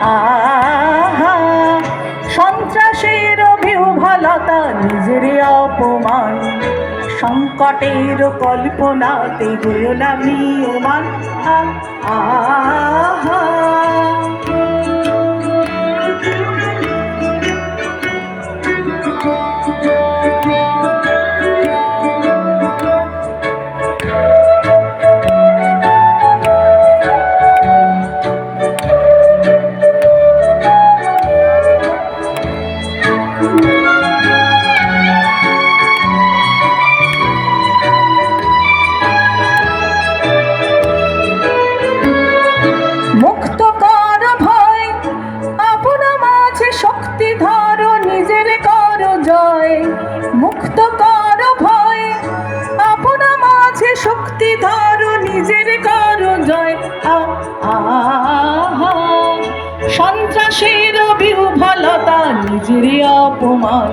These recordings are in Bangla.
আহা সন্ত্রাসের বিহ্বলতা নিজের অপমান, সংকটের কল্পনাতে হইলাম ম্রিয়মাণ। আহা মুক্ত কর ভয়, আপনা মাঝে শক্তি ধর, নিজের কর জয়। মুক্ত কর ভয়, আপনা মাঝে শক্তি ধর, নিজের কর জয়। আহা সন্ত্রাসের বিহ্বলতা নিজের অপমান,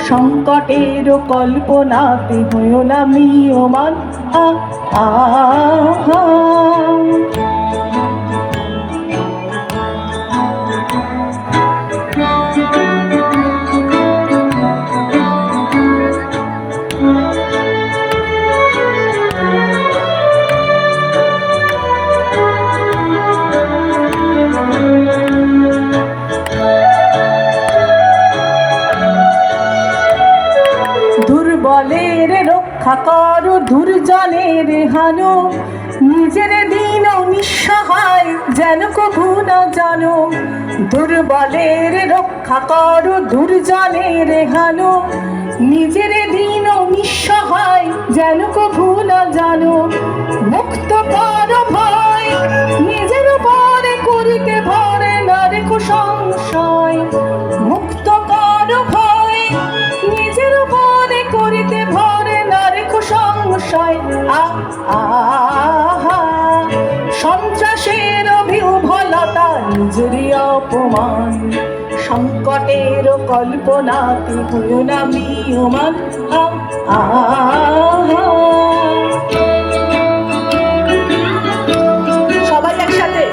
সংকটের কল্পনাতে হইলাম ম্রিয়মাণ। আহা দুর্বলের রক্ষা কর, দুর্জনের হানো, নিজের দীন নিঃসহায় যেন কভু না জানো। দুর্বলের রক্ষা কর, দুর্জনের হানো, নিজের দীন নিঃসহায় যেন কভু না জানো। মুক্ত কর ভয়, নিজের উপরে করিতে ভরে না রেখো সংশয়। মুক্ত কর ভয়, নিজের উপরে করিতে ভরে না রেখো সংশয়। আহা সন্ত্রাসের বিহ্বলতা নিজের অপমান, সংকটের কল্পনাতে হইলাম ম্রিয়মাণ। আহা সবাই একসাথে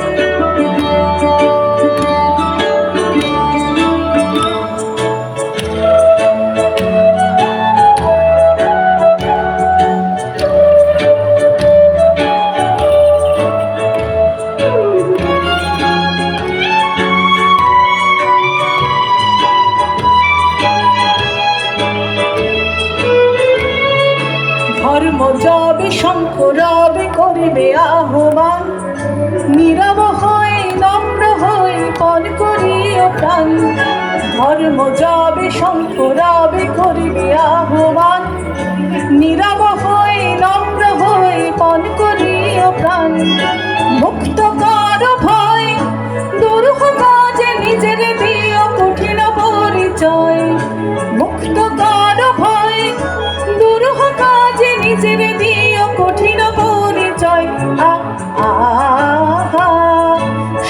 ধর্ম যাবে শঙ্খ রবে করিবে আহ্বান, নীরব হয়ে নম্র হয়ে পণ করিও প্রাণ। ধর্ম যাবে শঙ্খ রবে করিবে আহ্বান, নীরব হয়ে নম্র হয়ে পণ করিও প্রাণ। মুক্ত কর ভয়, দুরূহ কাজে নিজের দিও কঠিন পরিচয়। মুক্ত কর ভয়, দুরূহ কাজে নিজের দিও কঠিন পরিচয়। আহা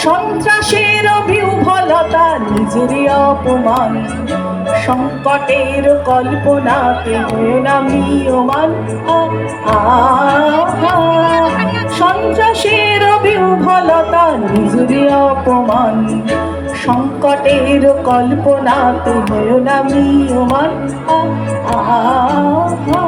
সন্ত্রাসের বিহ্বলতা নিজের অপমান, সংকটের কল্পনাতে হইলাম ম্রিয়মাণ। আহা সন্ত্রাসের বিহ্বলতা নিজের অপমান, সংকটের কল্পনাতে হইলাম ম্রিয়মাণ। আহা